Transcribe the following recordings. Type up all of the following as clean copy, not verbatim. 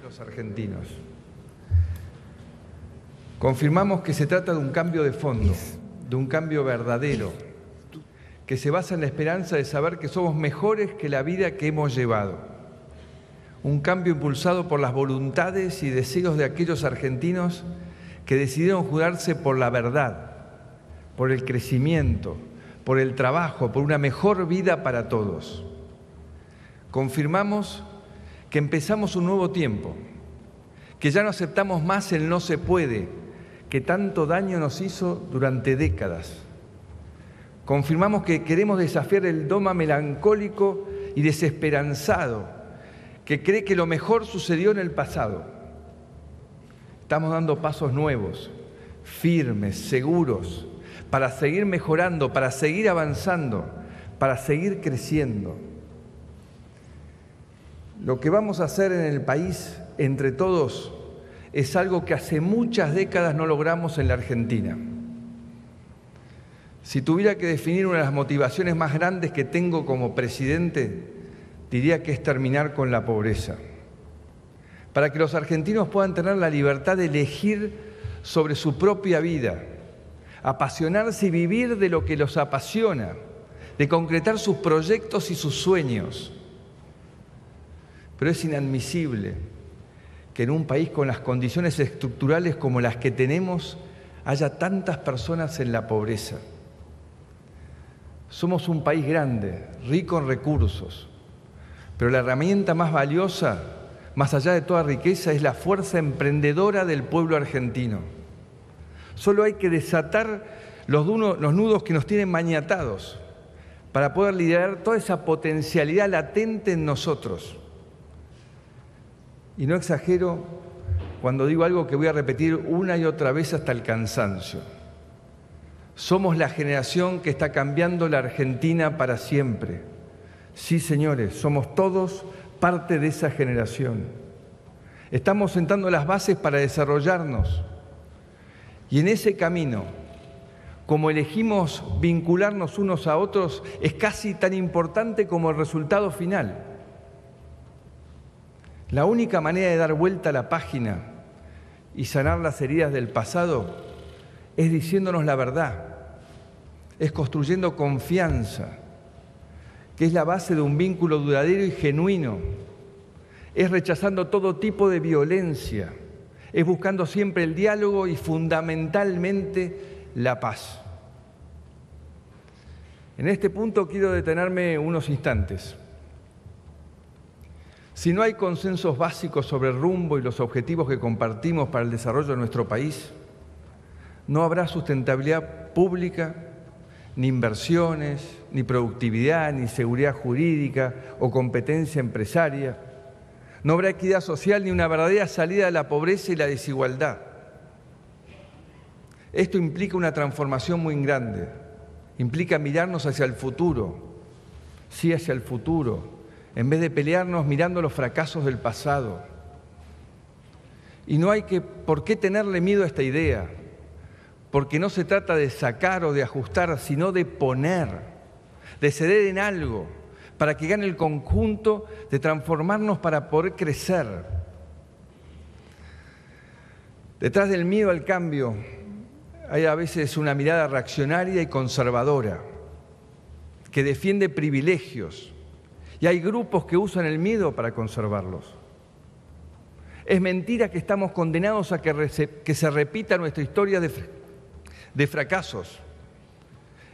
los argentinos. Confirmamos que se trata de un cambio de fondo, de un cambio verdadero, que se basa en la esperanza de saber que somos mejores que la vida que hemos llevado. Un cambio impulsado por las voluntades y deseos de aquellos argentinos que decidieron jugarse por la verdad, por el crecimiento, por el trabajo, por una mejor vida para todos. Confirmamos que empezamos un nuevo tiempo, que ya no aceptamos más el no se puede, que tanto daño nos hizo durante décadas. Confirmamos que queremos desafiar el dogma melancólico y desesperanzado, que cree que lo mejor sucedió en el pasado. Estamos dando pasos nuevos, firmes, seguros, para seguir mejorando, para seguir avanzando, para seguir creciendo. Lo que vamos a hacer en el país, entre todos, es algo que hace muchas décadas no logramos en la Argentina. Si tuviera que definir una de las motivaciones más grandes que tengo como presidente, diría que es terminar con la pobreza. Para que los argentinos puedan tener la libertad de elegir sobre su propia vida, apasionarse y vivir de lo que los apasiona, de concretar sus proyectos y sus sueños. Pero es inadmisible que en un país con las condiciones estructurales como las que tenemos haya tantas personas en la pobreza. Somos un país grande, rico en recursos, pero la herramienta más valiosa, más allá de toda riqueza, es la fuerza emprendedora del pueblo argentino. Solo hay que desatar los nudos que nos tienen maniatados para poder liderar toda esa potencialidad latente en nosotros. Y no exagero cuando digo algo que voy a repetir una y otra vez hasta el cansancio. Somos la generación que está cambiando la Argentina para siempre. Sí, señores, somos todos parte de esa generación. Estamos sentando las bases para desarrollarnos. Y en ese camino, como elegimos vincularnos unos a otros, es casi tan importante como el resultado final. La única manera de dar vuelta a la página y sanar las heridas del pasado es diciéndonos la verdad, es construyendo confianza, que es la base de un vínculo duradero y genuino, es rechazando todo tipo de violencia, es buscando siempre el diálogo y fundamentalmente la paz. En este punto quiero detenerme unos instantes. Si no hay consensos básicos sobre el rumbo y los objetivos que compartimos para el desarrollo de nuestro país, no habrá sustentabilidad pública, ni inversiones, ni productividad, ni seguridad jurídica o competencia empresaria. No habrá equidad social ni una verdadera salida de la pobreza y la desigualdad. Esto implica una transformación muy grande. Implica mirarnos hacia el futuro, sí hacia el futuro, en vez de pelearnos mirando los fracasos del pasado. Y no hay por qué tenerle miedo a esta idea, porque no se trata de sacar o de ajustar, sino de poner, de ceder en algo, para que gane el conjunto, de transformarnos para poder crecer. Detrás del miedo al cambio hay a veces una mirada reaccionaria y conservadora, que defiende privilegios, y hay grupos que usan el miedo para conservarlos. Es mentira que estamos condenados a que se repita nuestra historia de fracasos.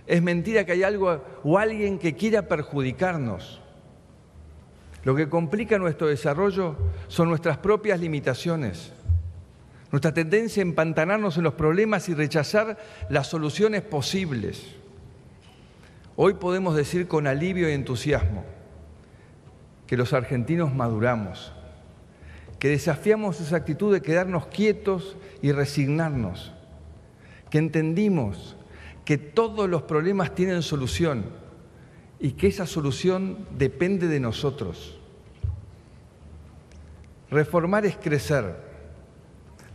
Es mentira que hay algo o alguien que quiera perjudicarnos. Lo que complica nuestro desarrollo son nuestras propias limitaciones, nuestra tendencia a empantanarnos en los problemas y rechazar las soluciones posibles. Hoy podemos decir con alivio y entusiasmo que los argentinos maduramos, que desafiamos esa actitud de quedarnos quietos y resignarnos, que entendimos que todos los problemas tienen solución y que esa solución depende de nosotros. Reformar es crecer,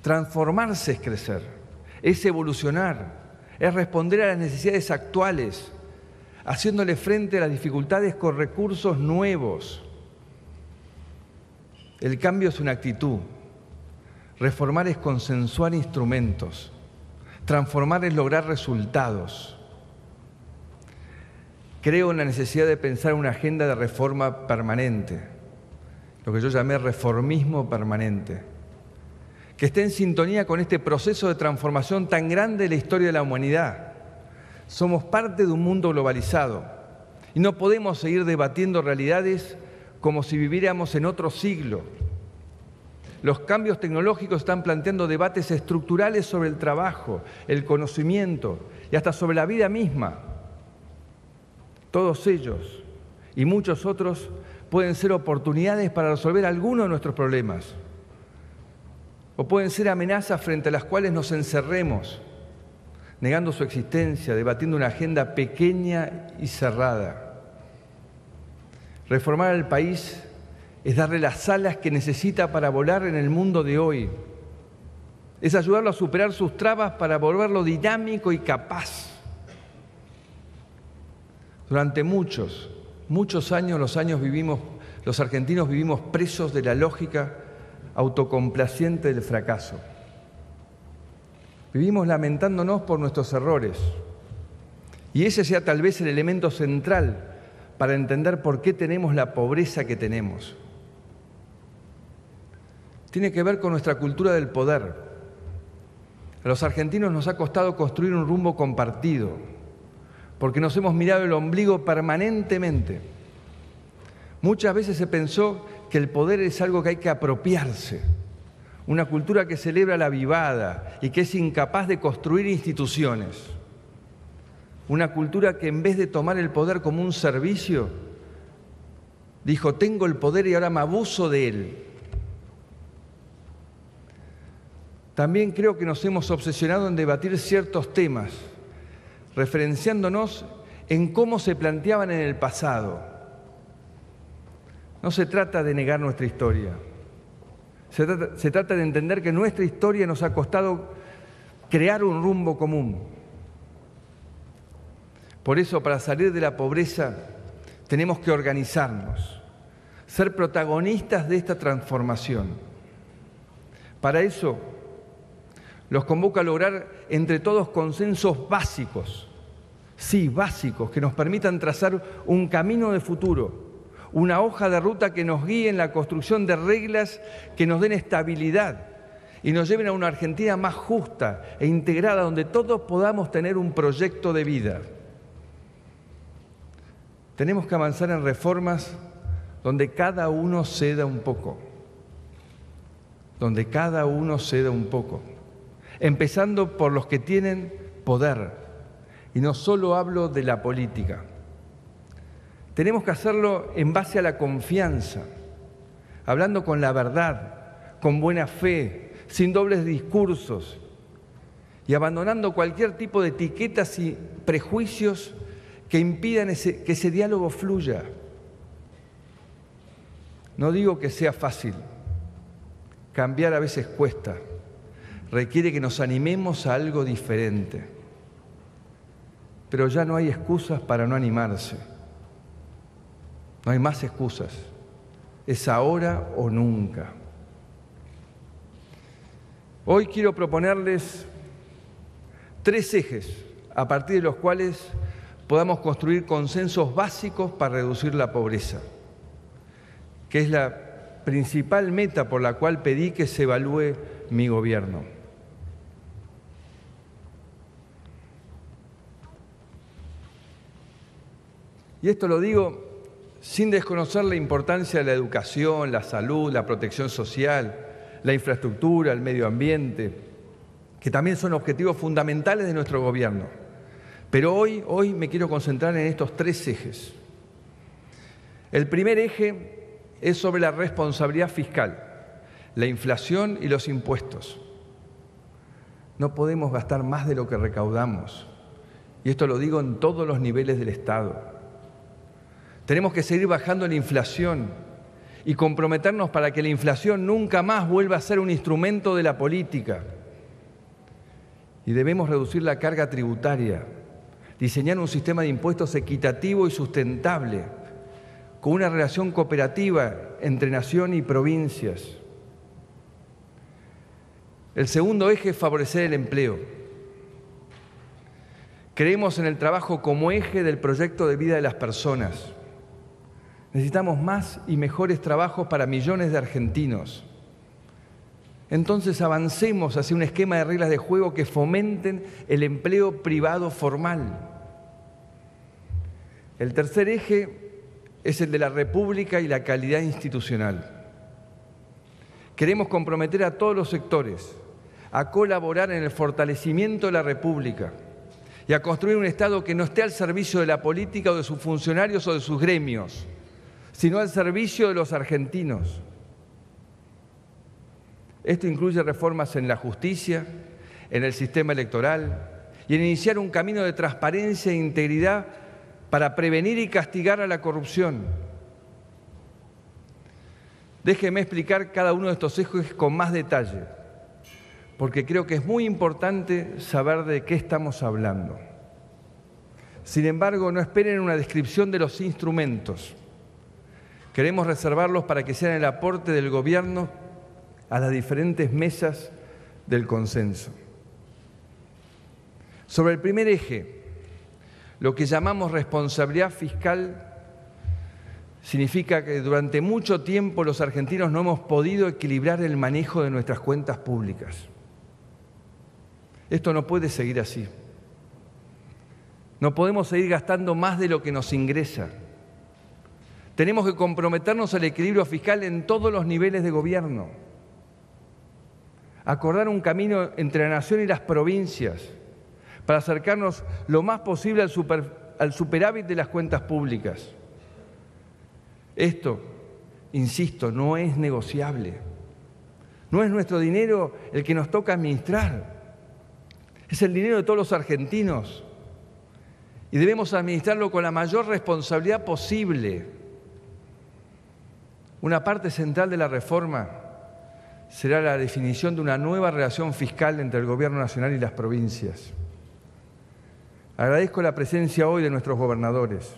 transformarse es crecer, es evolucionar, es responder a las necesidades actuales, haciéndole frente a las dificultades con recursos nuevos. El cambio es una actitud. Reformar es consensuar instrumentos. Transformar es lograr resultados. Creo en la necesidad de pensar una agenda de reforma permanente, lo que yo llamé reformismo permanente, que esté en sintonía con este proceso de transformación tan grande de la historia de la humanidad. Somos parte de un mundo globalizado y no podemos seguir debatiendo realidades como si viviéramos en otro siglo. Los cambios tecnológicos están planteando debates estructurales sobre el trabajo, el conocimiento y hasta sobre la vida misma. Todos ellos y muchos otros pueden ser oportunidades para resolver algunos de nuestros problemas, o pueden ser amenazas frente a las cuales nos encerremos, negando su existencia, debatiendo una agenda pequeña y cerrada. Reformar al país es darle las alas que necesita para volar en el mundo de hoy. Es ayudarlo a superar sus trabas para volverlo dinámico y capaz. Durante muchos años los argentinos vivimos presos de la lógica autocomplaciente del fracaso. Vivimos lamentándonos por nuestros errores. Y ese sea tal vez el elemento central para entender por qué tenemos la pobreza que tenemos. Tiene que ver con nuestra cultura del poder. A los argentinos nos ha costado construir un rumbo compartido, porque nos hemos mirado el ombligo permanentemente. Muchas veces se pensó que el poder es algo que hay que apropiarse, una cultura que celebra la vivada y que es incapaz de construir instituciones, una cultura que en vez de tomar el poder como un servicio, dijo: tengo el poder y ahora me abuso de él. También creo que nos hemos obsesionado en debatir ciertos temas, referenciándonos en cómo se planteaban en el pasado. No se trata de negar nuestra historia. Se trata de entender que nuestra historia nos ha costado crear un rumbo común. Por eso, para salir de la pobreza, tenemos que organizarnos, ser protagonistas de esta transformación. Para eso, los convoco a lograr entre todos consensos básicos, sí, básicos, que nos permitan trazar un camino de futuro, una hoja de ruta que nos guíe en la construcción de reglas que nos den estabilidad y nos lleven a una Argentina más justa e integrada, donde todos podamos tener un proyecto de vida. Tenemos que avanzar en reformas donde cada uno ceda un poco, empezando por los que tienen poder, y no solo hablo de la política. Tenemos que hacerlo en base a la confianza, hablando con la verdad, con buena fe, sin dobles discursos y abandonando cualquier tipo de etiquetas y prejuicios que impidan que ese diálogo fluya. No digo que sea fácil, cambiar a veces cuesta, requiere que nos animemos a algo diferente, pero ya no hay excusas para no animarse. No hay más excusas. Es ahora o nunca. Hoy quiero proponerles 3 ejes a partir de los cuales podamos construir consensos básicos para reducir la pobreza, que es la principal meta por la cual pedí que se evalúe mi gobierno. Y esto lo digo sin desconocer la importancia de la educación, la salud, la protección social, la infraestructura, el medio ambiente, que también son objetivos fundamentales de nuestro gobierno. Pero hoy me quiero concentrar en estos 3 ejes. El primer eje es sobre la responsabilidad fiscal, la inflación y los impuestos. No podemos gastar más de lo que recaudamos, y esto lo digo en todos los niveles del Estado. Tenemos que seguir bajando la inflación y comprometernos para que la inflación nunca más vuelva a ser un instrumento de la política. Y debemos reducir la carga tributaria, diseñar un sistema de impuestos equitativo y sustentable, con una relación cooperativa entre nación y provincias. El segundo eje es favorecer el empleo. Creemos en el trabajo como eje del proyecto de vida de las personas. Necesitamos más y mejores trabajos para millones de argentinos. Entonces avancemos hacia un esquema de reglas de juego que fomenten el empleo privado formal. El tercer eje es el de la República y la calidad institucional. Queremos comprometer a todos los sectores a colaborar en el fortalecimiento de la República y a construir un Estado que no esté al servicio de la política o de sus funcionarios o de sus gremios, sino al servicio de los argentinos. Esto incluye reformas en la justicia, en el sistema electoral y en iniciar un camino de transparencia e integridad para prevenir y castigar a la corrupción. Déjeme explicar cada uno de estos ejes con más detalle, porque creo que es muy importante saber de qué estamos hablando. Sin embargo, no esperen una descripción de los instrumentos. Queremos reservarlos para que sean el aporte del Gobierno a las diferentes mesas del consenso. Sobre el primer eje, lo que llamamos responsabilidad fiscal significa que durante mucho tiempo los argentinos no hemos podido equilibrar el manejo de nuestras cuentas públicas. Esto no puede seguir así. No podemos seguir gastando más de lo que nos ingresa. Tenemos que comprometernos al equilibrio fiscal en todos los niveles de gobierno. Acordar un camino entre la nación y las provincias para acercarnos lo más posible al superávit de las cuentas públicas. Esto, insisto, no es negociable. No es nuestro dinero el que nos toca administrar. Es el dinero de todos los argentinos. Y debemos administrarlo con la mayor responsabilidad posible. Una parte central de la reforma será la definición de una nueva relación fiscal entre el Gobierno Nacional y las provincias. Agradezco la presencia hoy de nuestros gobernadores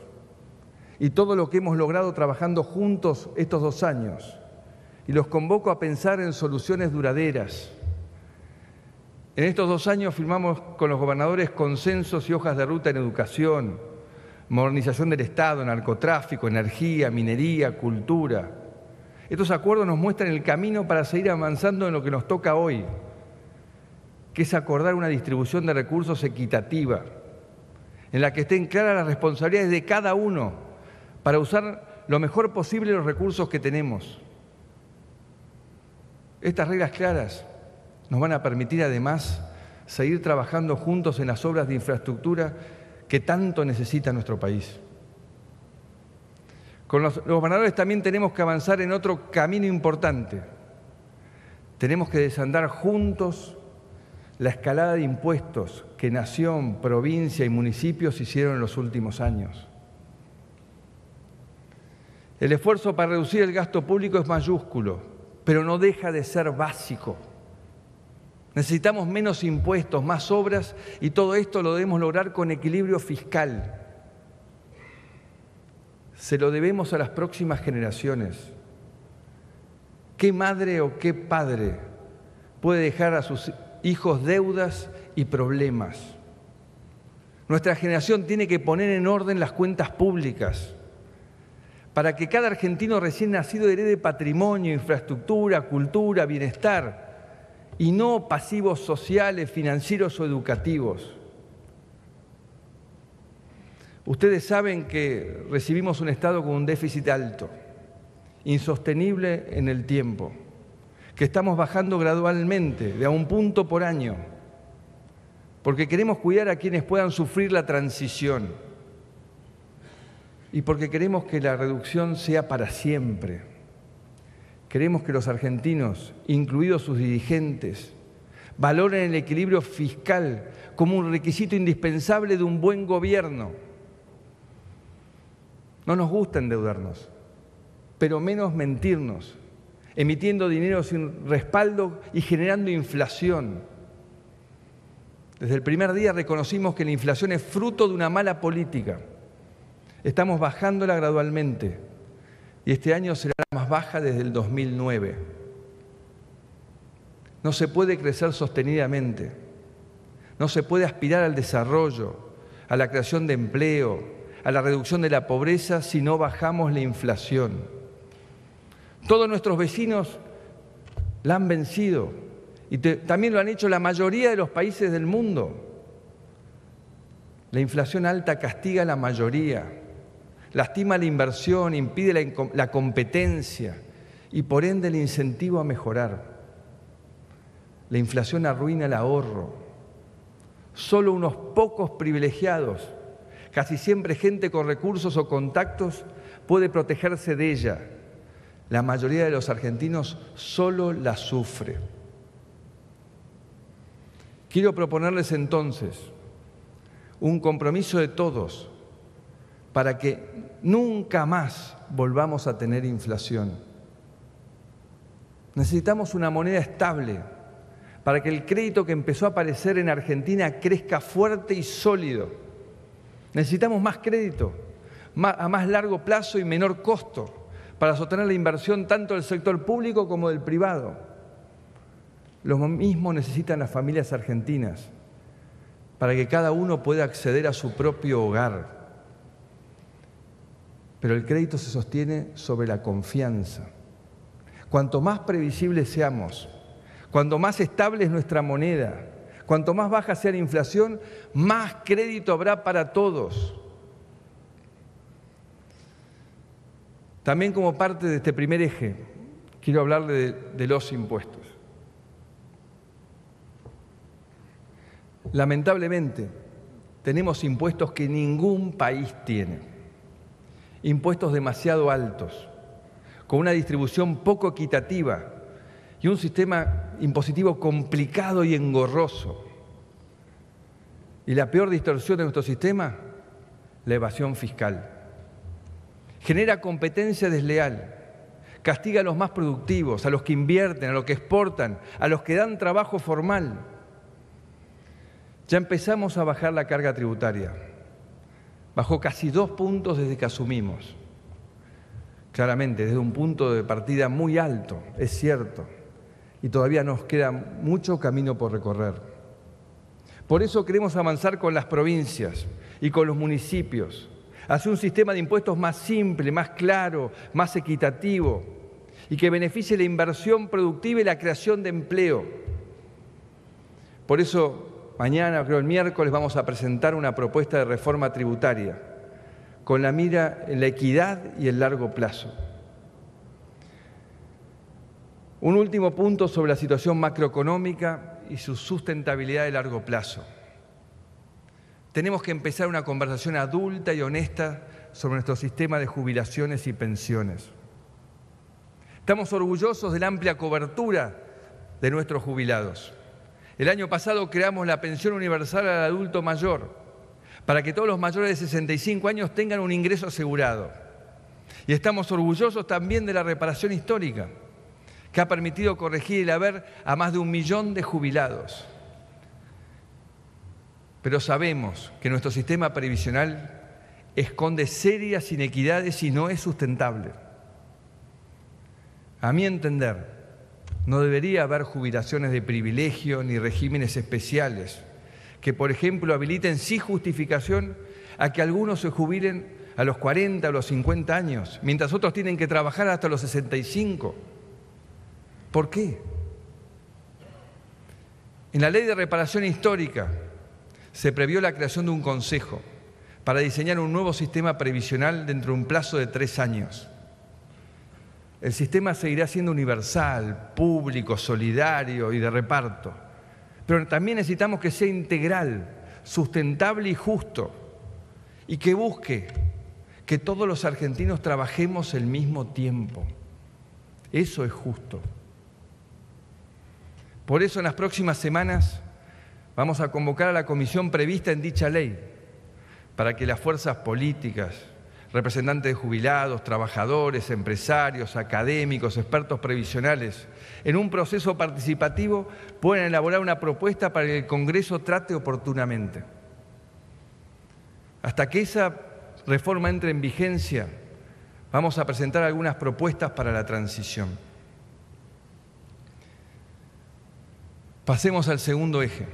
y todo lo que hemos logrado trabajando juntos estos 2 años. Y los convoco a pensar en soluciones duraderas. En estos 2 años firmamos con los gobernadores consensos y hojas de ruta en educación, modernización del Estado, narcotráfico, energía, minería, cultura. Estos acuerdos nos muestran el camino para seguir avanzando en lo que nos toca hoy, que es acordar una distribución de recursos equitativa, en la que estén claras las responsabilidades de cada uno para usar lo mejor posible los recursos que tenemos. Estas reglas claras nos van a permitir además seguir trabajando juntos en las obras de infraestructura que tanto necesita nuestro país. Con los gobernadores también tenemos que avanzar en otro camino importante. Tenemos que desandar juntos la escalada de impuestos que nación, provincia y municipios hicieron en los últimos años. El esfuerzo para reducir el gasto público es mayúsculo, pero no deja de ser básico. Necesitamos menos impuestos, más obras, y todo esto lo debemos lograr con equilibrio fiscal. Se lo debemos a las próximas generaciones. ¿Qué madre o qué padre puede dejar a sus hijos deudas y problemas? Nuestra generación tiene que poner en orden las cuentas públicas para que cada argentino recién nacido herede patrimonio, infraestructura, cultura, bienestar, y no pasivos sociales, financieros o educativos. Ustedes saben que recibimos un Estado con un déficit alto, insostenible en el tiempo, que estamos bajando gradualmente, de a 1 punto por año, porque queremos cuidar a quienes puedan sufrir la transición y porque queremos que la reducción sea para siempre. Queremos que los argentinos, incluidos sus dirigentes, valoren el equilibrio fiscal como un requisito indispensable de un buen gobierno. No nos gusta endeudarnos, pero menos mentirnos, emitiendo dinero sin respaldo y generando inflación. Desde el primer día reconocimos que la inflación es fruto de una mala política. Estamos bajándola gradualmente, y este año será la más baja desde el 2009. No se puede crecer sostenidamente, no se puede aspirar al desarrollo, a la creación de empleo, a la reducción de la pobreza si no bajamos la inflación. Todos nuestros vecinos la han vencido y también lo han hecho la mayoría de los países del mundo. La inflación alta castiga a la mayoría, lastima la inversión, impide la competencia y por ende el incentivo a mejorar. La inflación arruina el ahorro. Solo unos pocos privilegiados, casi siempre gente con recursos o contactos, puede protegerse de ella. La mayoría de los argentinos solo la sufre. Quiero proponerles entonces un compromiso de todos para que nunca más volvamos a tener inflación. Necesitamos una moneda estable para que el crédito que empezó a aparecer en Argentina crezca fuerte y sólido. Necesitamos más crédito, a más largo plazo y menor costo, para sostener la inversión tanto del sector público como del privado. Lo mismo necesitan las familias argentinas, para que cada uno pueda acceder a su propio hogar. Pero el crédito se sostiene sobre la confianza. Cuanto más previsibles seamos, cuanto más estable es nuestra moneda, cuanto más baja sea la inflación, más crédito habrá para todos. También como parte de este primer eje, quiero hablarle de los impuestos. Lamentablemente, tenemos impuestos que ningún país tiene. Impuestos demasiado altos, con una distribución poco equitativa y un sistema impositivo complicado y engorroso. Y la peor distorsión de nuestro sistema, la evasión fiscal. Genera competencia desleal, castiga a los más productivos, a los que invierten, a los que exportan, a los que dan trabajo formal. Ya empezamos a bajar la carga tributaria. Bajó casi 2 puntos desde que asumimos. Claramente, desde un punto de partida muy alto, es cierto, y todavía nos queda mucho camino por recorrer. Por eso queremos avanzar con las provincias y con los municipios, hacia un sistema de impuestos más simple, más claro, más equitativo y que beneficie la inversión productiva y la creación de empleo. Por eso, mañana, creo el miércoles, vamos a presentar una propuesta de reforma tributaria con la mira en la equidad y el largo plazo. Un último punto sobre la situación macroeconómica y su sustentabilidad de largo plazo. Tenemos que empezar una conversación adulta y honesta sobre nuestro sistema de jubilaciones y pensiones. Estamos orgullosos de la amplia cobertura de nuestros jubilados. El año pasado creamos la pensión universal al adulto mayor para que todos los mayores de 65 años tengan un ingreso asegurado. Y estamos orgullosos también de la reparación histórica, que ha permitido corregir el haber a más de 1 millón de jubilados. Pero sabemos que nuestro sistema previsional esconde serias inequidades y no es sustentable. A mi entender, no debería haber jubilaciones de privilegio ni regímenes especiales que, por ejemplo, habiliten sin justificación a que algunos se jubilen a los 40 o los 50 años, mientras otros tienen que trabajar hasta los 65. ¿Por qué? En la Ley de Reparación Histórica se previó la creación de un consejo para diseñar un nuevo sistema previsional dentro de un plazo de 3 años. El sistema seguirá siendo universal, público, solidario y de reparto. Pero también necesitamos que sea integral, sustentable y justo, y que busque que todos los argentinos trabajemos al mismo tiempo. Eso es justo. Por eso en las próximas semanas vamos a convocar a la comisión prevista en dicha ley para que las fuerzas políticas, representantes de jubilados, trabajadores, empresarios, académicos, expertos previsionales, en un proceso participativo puedan elaborar una propuesta para que el Congreso trate oportunamente. Hasta que esa reforma entre en vigencia, Vamos a presentar algunas propuestas para la transición. Pasemos al segundo eje,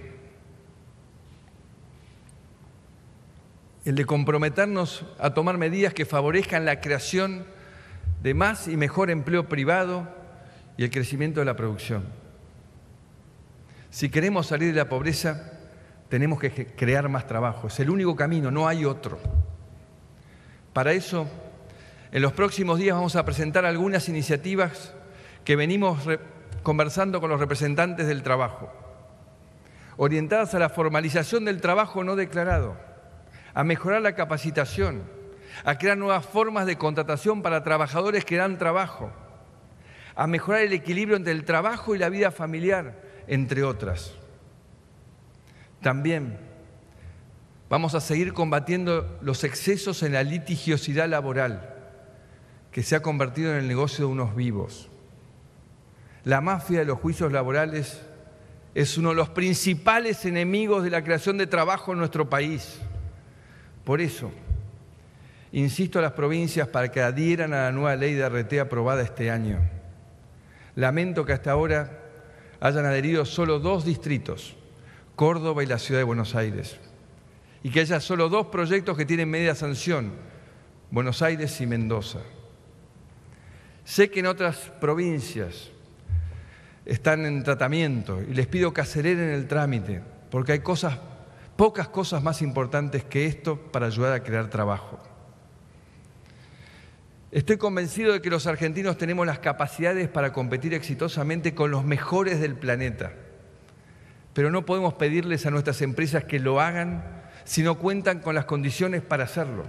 el de comprometernos a tomar medidas que favorezcan la creación de más y mejor empleo privado y el crecimiento de la producción. Si queremos salir de la pobreza, tenemos que crear más trabajo. Es el único camino, no hay otro. Para eso, en los próximos días vamos a presentar algunas iniciativas que venimos conversando con los representantes del trabajo, orientadas a la formalización del trabajo no declarado, a mejorar la capacitación, a crear nuevas formas de contratación para trabajadores que dan trabajo, a mejorar el equilibrio entre el trabajo y la vida familiar, entre otras. También vamos a seguir combatiendo los excesos en la litigiosidad laboral, que se ha convertido en el negocio de unos vivos. La mafia de los juicios laborales es uno de los principales enemigos de la creación de trabajo en nuestro país. Por eso, insisto a las provincias para que adhieran a la nueva ley de RT aprobada este año. Lamento que hasta ahora hayan adherido solo 2 distritos, Córdoba y la Ciudad de Buenos Aires, y que haya solo 2 proyectos que tienen media sanción, Buenos Aires y Mendoza. Sé que en otras provincias están en tratamiento y les pido que aceleren el trámite, porque hay pocas cosas más importantes que esto para ayudar a crear trabajo. Estoy convencido de que los argentinos tenemos las capacidades para competir exitosamente con los mejores del planeta, pero no podemos pedirles a nuestras empresas que lo hagan si no cuentan con las condiciones para hacerlo.